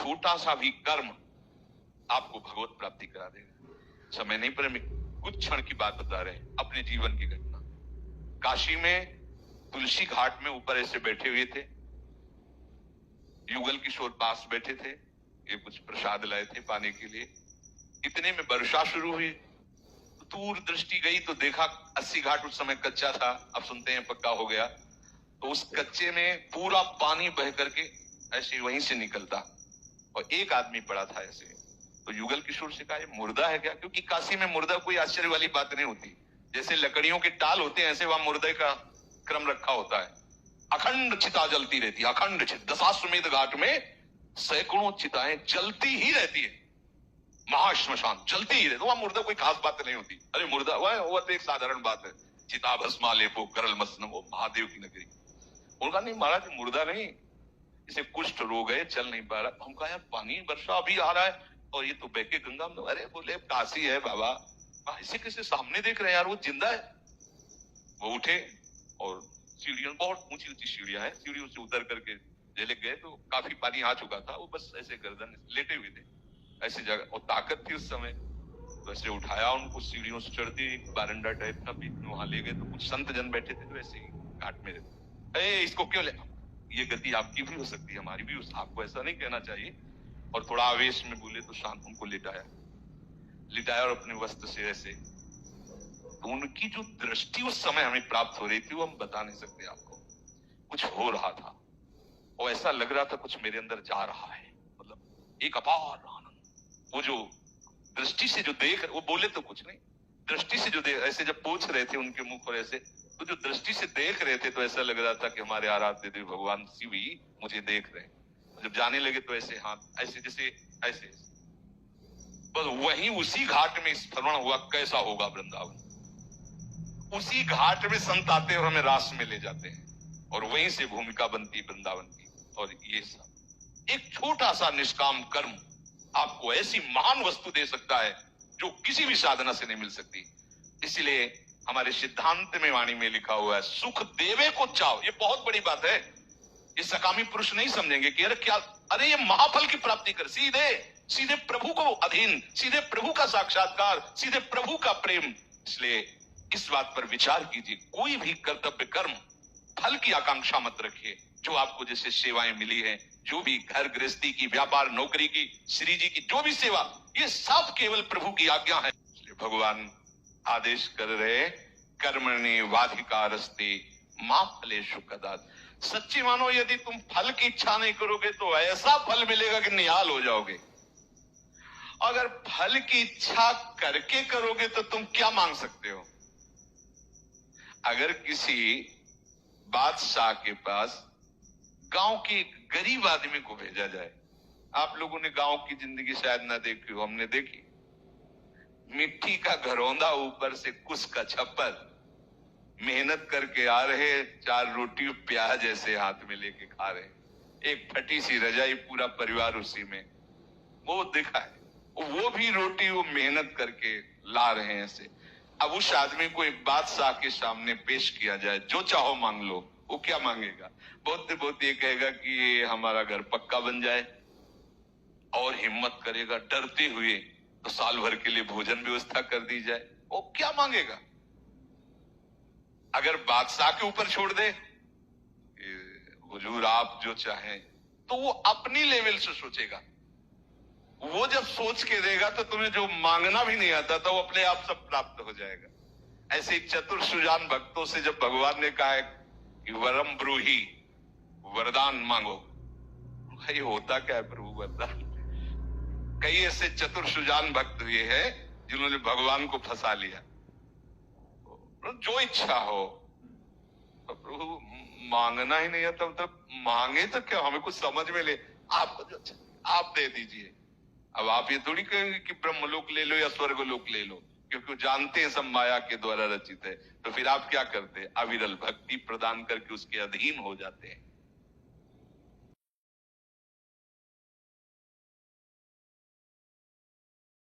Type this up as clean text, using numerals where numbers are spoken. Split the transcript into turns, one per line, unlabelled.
छोटा सा भी कर्म आपको भगवत प्राप्ति करा देगा। समय नहीं पर कुछ क्षण की बात बता रहे हैं, अपने जीवन की घटना। काशी में तुलसी घाट में ऊपर ऐसे बैठे हुए थे, युगल किशोर पास बैठे थे, ये कुछ प्रसाद लाए थे पाने के लिए। इतने में वर्षा शुरू हुई, दूर दृष्टि गई तो देखा 80 घाट उस समय कच्चा था, अब सुनते हैं पक्का हो गया। तो उस कच्चे में पूरा पानी बह करके ऐसे वहीं से निकलता और एक आदमी पड़ा था ऐसे। तो युगल किशोर से कहा, ये मुर्दा है क्या? क्योंकि काशी में मुर्दा कोई आश्चर्य वाली बात नहीं होती, जैसे लकड़ियों के टाल होते हैं ऐसे वहां मुर्दे का क्रम रखा होता है। अखंड चिता जलती रहती है, अखंड चिता। दशाश्वमेध घाट में सैकड़ों चिताएं जलती ही रहती है, महाश्मशान चलती ही रहती, वहां मुर्दा कोई खास बात नहीं होती। अरे मुर्दा वो तो एक साधारण बात है, चिता भस्मा लेपो करल मसनम, वो महादेव की नगरी। उनका नहीं महाराज, मुर्दा नहीं, इसे कुष्ठ रोग है, चल नहीं पा रहा। हम कहा यार पानी वर्षा अभी आ रहा है और ये तो बहके गंगा में। अरे बोले काशी है बाबा, ऐसे कैसे सामने देख रहे हैं यार, वो जिंदा है। वो उठे और सीढ़ियों, बहुत ऊंची ऊंची सीढ़ियां हैं, सीढ़ियों से उतर करके जेले गए तो काफी पानी आ चुका था। वो बस ऐसे गर्दन लेटे हुए थे ऐसी जगह, और ताकत थी उस समय। तो ऐसे उठाया उनको, सीढ़ियों से चढ़ते एक बारंडा टाइप का बीच में वहां ले गए। तो कुछ संत जन बैठे थे तो ऐसे ही घाट में रहते, इसको क्यों ले, ये गति आपकी भी हो सकती है, हमारी भी, आपको ऐसा नहीं कहना चाहिए। और थोड़ा आवेश में बोले तो शांत उनको लिटाया और अपने वस्त्र से ऐसे। तो उनकी जो दृष्टि उस समय हमें प्राप्त हो रही थी वो हम बता नहीं सकते आपको। कुछ हो रहा था और ऐसा लग रहा था कुछ मेरे अंदर जा रहा है, मतलब एक अपार आनंद। वो जो दृष्टि से जो देख, वो बोले तो कुछ नहीं, दृष्टि से जो देख, ऐसे जब पूछ रहे थे उनके मुख पर ऐसे, तो जो दृष्टि से देख रहे थे तो ऐसा लग रहा था कि हमारे आराध्य देव भगवान शिव ही मुझे देख रहे हैं। जब जाने लगे तो ऐसे हाथ ऐसे जैसे ऐसे, बस वहीं उसी घाट में स्मरण हुआ कैसा होगा वृंदावन। उसी घाट में संत आते और हमें रास में ले जाते हैं और वहीं से भूमिका बनती वृंदावन की। और ये सब एक छोटा सा निष्काम कर्म आपको ऐसी महान वस्तु दे सकता है जो किसी भी साधना से नहीं मिल सकती। इसलिए हमारे सिद्धांत में वाणी में लिखा हुआ है, सुख देवे को चाहो। ये बहुत बड़ी बात है, ये सकामी पुरुष नहीं समझेंगे कि अरे क्या, अरे ये महाफल की प्राप्ति कर, सीधे प्रभु को अधीन, सीधे प्रभु का साक्षात्कार, सीधे प्रभु का प्रेम। इसलिए इस बात पर विचार कीजिए, कोई भी कर्तव्य कर्म फल की आकांक्षा मत रखिए। जो आपको जैसे सेवाएं मिली हैं, जो भी घर गृहस्थी की, व्यापार नौकरी की, श्री जी की जो भी सेवा, ये सब केवल प्रभु की आज्ञा है। इसलिए भगवान आदेश कर रहे, कर्मणि वाधिकारस्ते मां फलेषु कदाचित्। सच्ची मानो, यदि तुम फल की इच्छा नहीं करोगे तो ऐसा फल मिलेगा कि निहाल हो जाओगे। अगर फल की इच्छा करके करोगे तो तुम क्या मांग सकते हो? अगर किसी बादशाह के पास गांव के गरीब आदमी को भेजा जाए, आप लोगों ने गांव की जिंदगी शायद ना देखी हो, हमने देखी। मिट्टी का घरौंदा, ऊपर से कुश का छप्पर, मेहनत करके आ रहे, 4 रोटी प्याज ऐसे हाथ में लेके खा रहे, एक फटी सी रजाई, पूरा परिवार उसी में। वो दिखा है, वो भी रोटी वो मेहनत करके ला रहे हैं ऐसे। अब उस आदमी को एक बादशाह के सामने पेश किया जाए, जो चाहो मांग लो, वो क्या मांगेगा? बहुत ये कहेगा कि ये हमारा घर पक्का बन जाए, और हिम्मत करेगा डरते हुए तो साल भर के लिए भोजन व्यवस्था कर दी जाए। वो क्या मांगेगा? अगर बादशाह के ऊपर छोड़ दे, हुजूर आप जो चाहें, तो वो अपनी लेवल से सोचेगा। वो जब सोच के देगा तो तुम्हें जो मांगना भी नहीं आता था वो अपने आप सब प्राप्त हो जाएगा। ऐसे चतुर सुजान भक्तों से जब भगवान ने कहा है कि वरम ब्रूही, वरदान मांगो, ये होता क्या है प्रभु वरदान? कई ऐसे चतुर सुजान भक्त हुए हैं जिन्होंने भगवान को फंसा लिया। जो इच्छा हो, तो प्रभु मांगना ही नहीं आता, मतलब मांगे तो क्या, हमें कुछ समझ में ले, आपको जो आप दे दीजिए। अब आप ये थोड़ी कहेंगे कि ब्रह्मलोक ले लो या स्वर्गलोक ले लो, क्योंकि वो जानते हैं सब माया के द्वारा रचित है। तो फिर आप क्या करते हैं? अविरल भक्ति प्रदान करके उसके अधीन हो जाते हैं।